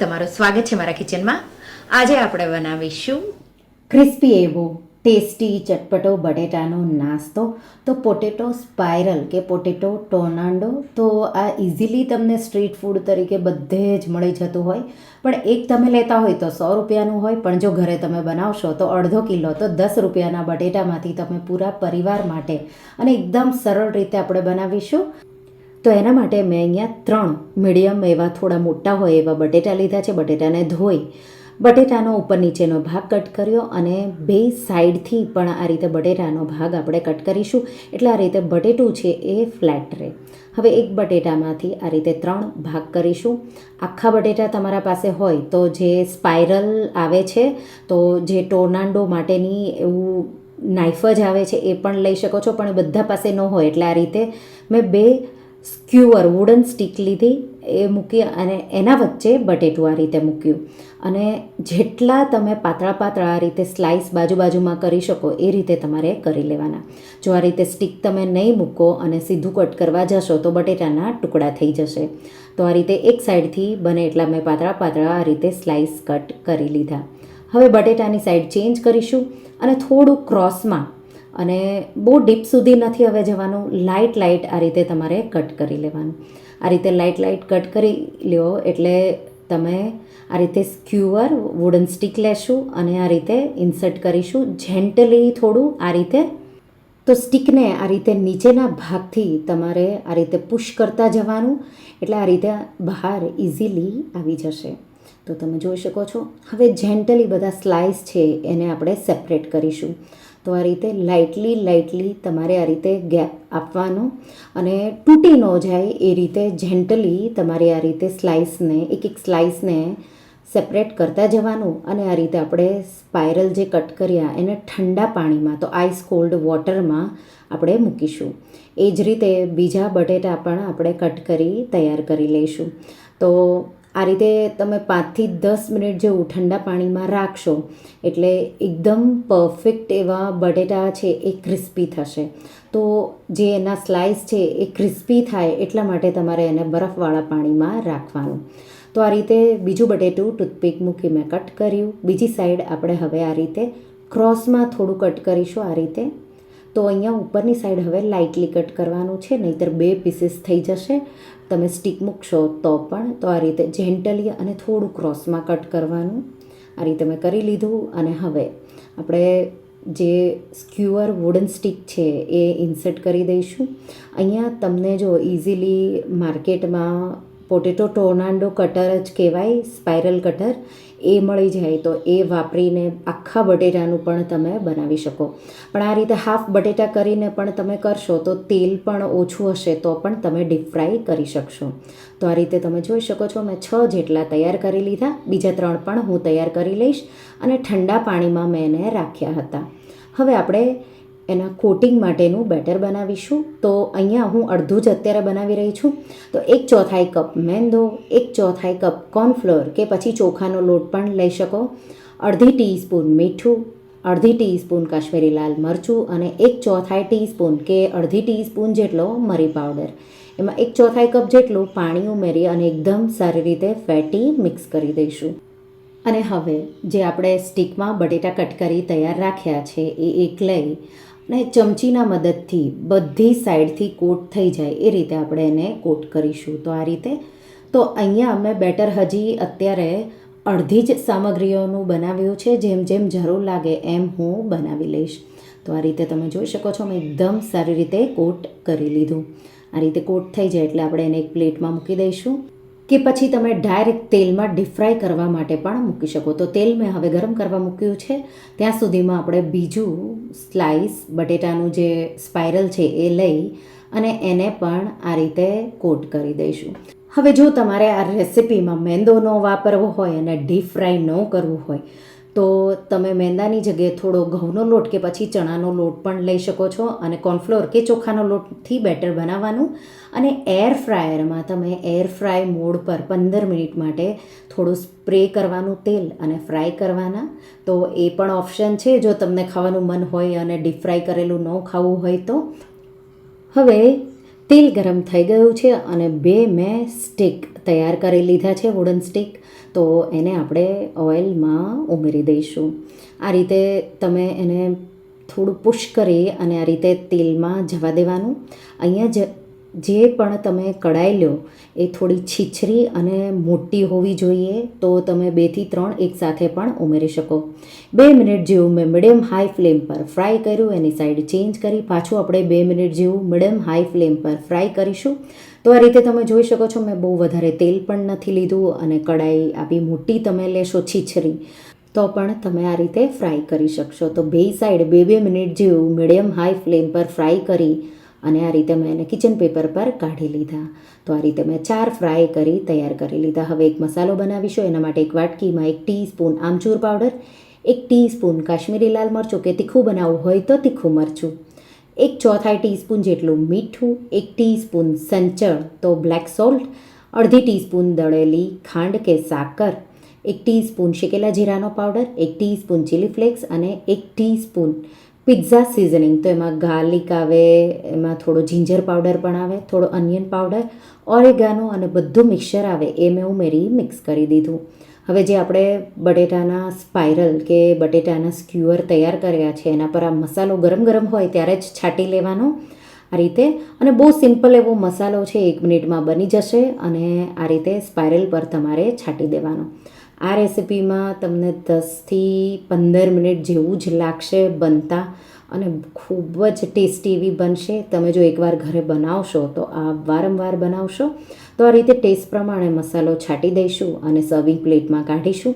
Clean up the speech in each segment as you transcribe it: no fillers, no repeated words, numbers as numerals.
તમારું સ્વાગત છે મારા કિચનમાં. આજે આપણે બનાવીશું ક્રિસ્પી એવો ટેસ્ટી ચટપટો બટેટાનો નાસ્તો. તો પોટેટો સ્પાઇરલ કે પોટેટો ટોર્નાડો તો આ ઇઝીલી તમને સ્ટ્રીટ ફૂડ તરીકે બધે જ મળી જતું હોય, પણ એક તમે લેતા હોય તો 100 રૂપિયાનું હોય, પણ જો ઘરે તમે બનાવશો તો અડધો કિલો તો 10 રૂપિયાના બટેટામાંથી તમે પૂરા પરિવાર માટે અને એકદમ સરળ રીતે આપણે બનાવીશું. તો એના માટે મેં અહીંયા 3 મીડિયમ એવા થોડા મોટા હોય એવા બટેટા લીધા છે. બટેટાને ધોઈ બટેટાનો ઉપર નીચેનો ભાગ કટ કર્યો અને બે સાઈડથી પણ આ રીતે બટેટાનો ભાગ આપણે કટ કરીશું, એટલે આ રીતે બટેટું છે એ ફ્લેટ રહે. હવે એક બટેટામાંથી આ રીતે 3 ભાગ કરીશું. આખા બટેટા તમારા પાસે હોય તો જે સ્પાઇરલ આવે છે, તો જે ટોર્નાડો માટેની એવું નાઇફ જ આવે છે એ પણ લઈ શકો છો, પણ એ બધા પાસે ન હોય એટલે આ રીતે મેં 2 સ્ક્યુઅર વુડન સ્ટીક લીધી, એ મૂકી અને એના વચ્ચે બટેટું આ રીતે મૂક્યું. અને જેટલા તમે પાતળા પાતળા આ રીતે સ્લાઇસ બાજુમાં કરી શકો એ રીતે તમારે કરી લેવાના. જો આ રીતે સ્ટીક તમે નહીં મૂકો અને સીધું કટ કરવા જશો તો બટેટાના ટુકડા થઈ જશે. તો આ રીતે એક સાઈડથી બને એટલા મેં પાતળા આ રીતે સ્લાઇસ કટ કરી લીધા. હવે બટેટાની સાઈડ ચેન્જ કરીશું અને થોડું ક્રોસમાં, અને બહુ ડીપ સુધી નથી હવે જવાનું, લાઇટ આ રીતે તમારે કટ કરી લેવાનું. આ રીતે લાઇટ કટ કરી લ્યો એટલે તમે આ રીતે સ્ક્યુઅર વુડન સ્ટીક લેશું અને આ રીતે ઇન્સર્ટ કરીશું જેન્ટલી થોડું આ રીતે. તો સ્ટીકને આ રીતે નીચેના ભાગથી તમારે આ રીતે પુશ કરતા જવાનું, એટલે આ રીતે બહાર ઇઝીલી આવી જશે. તો તમે જોઈ શકો છો. હવે જેન્ટલી બધા સ્લાઇસ છે એને આપણે સેપરેટ કરીશું. તો આ રીતે લાઇટલી તમારે આ રીતે ગેપ આપવાનો અને તૂટી ન જાય એ રીતે જેન્ટલી તમારે આ રીતે સ્લાઇસને એક સ્લાઇસને સેપરેટ કરતા જવાનું. અને આ રીતે આપણે સ્પાઇરલ જે કટ કર્યા એને ઠંડા પાણીમાં, તો આઈસ કોલ્ડ વોટરમાં આપણે મૂકીશું. એ જ રીતે બીજા બટેટા પણ આપણે કટ કરી તૈયાર કરી લઈશું. તો આ રીતે તમે 5 થી 10 મિનિટ જેવું ઠંડા પાણીમાં રાખશો એટલે એકદમ પરફેક્ટ એવા બટેટા છે એ ક્રિસ્પી થશે. તો જે એના સ્લાઇસ છે એ ક્રિસ્પી થાય એટલા માટે તમારે એને બરફવાળા પાણીમાં રાખવાનું. તો આ રીતે બીજું બટેટું ટૂથપીક મૂકી મેં કટ કર્યું. બીજી સાઈડ આપણે હવે આ રીતે ક્રોસમાં થોડું કટ કરીશું આ રીતે. તો અહીંયા ઉપરની સાઈડ હવે લાઇટલી કટ કરવાનું છે, નહીંતર 2 પીસીસ થઈ જશે તમે સ્ટીક મૂકશો તો પણ. તો આ રીતે જેન્ટલી અને થોડું ક્રોસમાં કટ કરવાનું. આ રીતે મેં કરી લીધું અને હવે આપણે જે સ્ક્યુઅર વુડન સ્ટીક છે એ ઇન્સર્ટ કરી દઈશું. અહીંયા તમને જો ઇઝીલી માર્કેટમાં પોટેટો ટોર્નાડો કટર જ કહેવાય, સ્પાઇરલ કટર, એ મળી જાય તો એ વાપરીને આખા બટેટાનું પણ તમે બનાવી શકો. પણ આ રીતે હાફ બટેટા કરીને પણ તમે કરશો તો તેલ પણ ઓછું હશે તો પણ તમે ડીપ ફ્રાય કરી શકશો. તો આ રીતે તમે જોઈ શકો છો મેં 6 જેટલા તૈયાર કરી લીધા. બીજા 3 પણ હું તૈયાર કરી લઈશ અને ઠંડા પાણીમાં મેં એને રાખ્યા હતા. હવે આપણે એના કોટિંગ માટેનું બેટર બનાવીશું. તો અહીંયા હું અડધું જ અત્યારે બનાવી રહી છું. તો 1/4 કપ મેંદો, 1/4 કપ કોર્નફ્લોર કે પછી ચોખાનો લોટ પણ લઈ શકો, અડધી ટીસ્પૂન મીઠું, અડધી ટીસ્પૂન કાશ્મીરી લાલ મરચું અને 1/4 ટીસ્પૂન કે અડધી ટીસ્પૂન જેટલો મરી પાવડર. એમાં 1/4 કપ જેટલું પાણી ઉમેરી અને એકદમ સારી રીતે ફેટી મિક્સ કરી દઈશું. અને હવે જે આપણે સ્ટીકમાં બટેટા કટ કરી તૈયાર રાખ્યા છે એ એક લઈ અને ચમચીના મદદથી બધી સાઈડથી કોટ થઈ જાય એ રીતે આપણે એને કોટ કરીશું. તો આ રીતે. તો અહીંયા અમે બેટર હજી અત્યારે અડધી જ સામગ્રીઓનું બનાવ્યું છે, જેમ જરૂર લાગે એમ હું બનાવી લઈશ. તો આ રીતે તમે જોઈ શકો છો મેં એકદમ સારી રીતે કોટ કરી લીધું. આ રીતે કોટ થઈ જાય એટલે આપણે એને એક પ્લેટમાં મૂકી દઈશું, કે પછી તમે ડાયરેક્ટ તેલમાં ડીપ ફ્રાય કરવા માટે પણ મૂકી શકો. તો તેલ મેં હવે ગરમ કરવા મૂક્યું છે. ત્યાં સુધીમાં આપણે બીજું સ્લાઇસ બટેટાનું જે સ્પાઇરલ છે એ લઈ અને એને પણ આ રીતે કોટ કરી દઈશું. હવે જો તમારે આ રેસિપીમાં મેંદો ન વાપરવો હોય અને ડીપ ફ્રાય ન કરવું હોય તો તમે મેંદાની જગ્યાએ થોડો ઘઉંનો લોટ કે પછી ચણાનો લોટ પણ લઈ શકો છો અને કોર્નફ્લોર કે ચોખાનો લોટથી બેટર બનાવવાનું. અને એર ફ્રાયરમાં તમે એર ફ્રાય મોડ પર 15 મિનિટ માટે થોડું સ્પ્રે કરવાનું તેલ અને ફ્રાય કરવાના. તો એ પણ ઓપ્શન છે જો તમને ખાવાનું મન હોય અને ડીપ ફ્રાય કરેલું ન ખાવું હોય તો. હવે તેલ ગરમ થઈ ગયું છે અને 2 મેં સ્ટીક તૈયાર કરી લીધા છે, વુડન સ્ટીક. તો એને આપણે ઓઇલમાં ઉમેરી દઈશું. આ રીતે તમે એને થોડું પુશ કરી અને આ રીતે તેલમાં જવા દેવાનું. અહીંયા જે પણ તમે કડાઈ લો એ થોડી છીછરી અને મોટી હોવી જોઈએ, તો તમે 2 થી 3 એકસાથે પણ ઉમેરી શકો. 2 મિનિટ જેવું મેં મીડિયમ હાઈ ફ્લેમ પર ફ્રાય કર્યું, એની સાઈડ ચેન્જ કરી પાછું આપણે 2 મિનિટ જેવું મીડિયમ હાઈ ફ્લેમ પર ફ્રાય કરીશું. તો આ રીતે તમે જોઈ શકો છો, મેં બહુ વધારે તેલ પણ નથી લીધું અને કડાઈ આવી મોટી તમે લેશો છીછરી તો પણ તમે આ રીતે ફ્રાય કરી શકશો. તો બે સાઈડ 2 મિનિટ જેવું મીડિયમ હાઈ ફ્લેમ પર ફ્રાય કરી અને આ રીતે મેં એને કિચન પેપર પર કાઢી લીધા. તો આ રીતે મેં 4 ફ્રાય કરી તૈયાર કરી લીધા. હવે એક મસાલો બનાવીશું. એના માટે એક વાટકીમાં 1 ટીસ્પૂન આમચૂર પાવડર, 1 ટીસ્પૂન કાશ્મીરી લાલ મરચું કે તીખું બનાવવું હોય તો તીખું મરચું, 1/4 ટીસ્પૂન જેટલું મીઠું, 1 ટીસ્પૂન સંચળ તો બ્લેક સોલ્ટ, અડધી ટીસ્પૂન દળેલી ખાંડ કે સાકર, 1 ટીસ્પૂન શેકેલા જીરાનો પાવડર, 1 ટીસ્પૂન ચીલી ફ્લેક્સ અને 1 ટીસ્પૂન પિઝા સિઝનિંગ. તો એમાં ગાર્લિક આવે, એમાં થોડો જિંજર પાવડર પણ આવે, થોડો અનિયન પાવડર, ઓરેગાનો અને બધું મિક્સર આવે એ મેં ઉમેરી મિક્સ કરી દીધું. હવે જે આપણે બટેટાના સ્પાઇરલ કે બટેટાના સ્ક્યુઅર તૈયાર કર્યા છે એના પર આ મસાલો ગરમ ગરમ હોય ત્યારે જ છાંટી લેવાનો આ રીતે. અને બહુ સિમ્પલ એવો મસાલો છે, 1 મિનિટમાં બની જશે અને આ રીતે સ્પાઇરલ પર તમારે છાંટી દેવાનો. આ રેસિપીમાં તમને 10 થી 15 મિનિટ જેવું જ લાગશે બનતા અને ખૂબ જ ટેસ્ટી એવી બનશે. તમે જો એકવાર ઘરે બનાવશો તો આ વારંવાર બનાવશો. તો આ રીતે ટેસ્ટ પ્રમાણે મસાલો છાંટી દઈશું અને સર્વિંગ પ્લેટમાં કાઢીશું.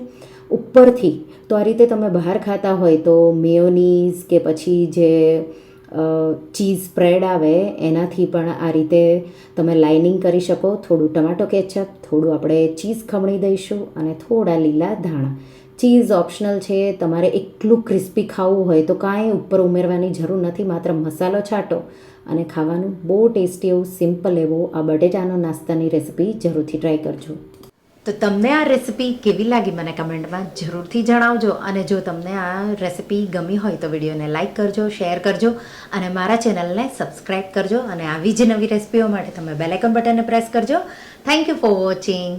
ઉપરથી તો આ રીતે તમે બહાર ખાતા હોય તો મેયોનીઝ કે પછી જે ચીઝ સ્પ્રેડ આવે એનાથી પણ આ રીતે તમે લાઇનિંગ કરી શકો. થોડું ટમાટો કેચઅપ, થોડું આપણે ચીઝ ખમણી દઈશું અને થોડા લીલા ધાણા. ચીઝ ઓપ્શનલ છે, તમારે એકલું ક્રિસ્પી ખાવું હોય તો કાંઈ ઉપર ઉમેરવાની જરૂર નથી, માત્ર મસાલો છાંટો અને ખાવાનું. બહુ ટેસ્ટી એવું સિમ્પલ એવો આ બટેટાનો નાસ્તાની રેસિપી જરૂરથી ટ્રાય કરજો. તો તમને આ રેસિપી કેવી લાગી મને કમેન્ટમાં જરૂરથી જણાવજો. અને જો તમને આ રેસિપી ગમી હોય તો વિડીયોને લાઇક કરજો, શેર કરજો અને મારા ચેનલને સબસ્ક્રાઈબ કરજો. અને આવી જ નવી રેસિપીઓ માટે તમે બેલ આઇકન બટનને પ્રેસ કરજો. Thank you for watching.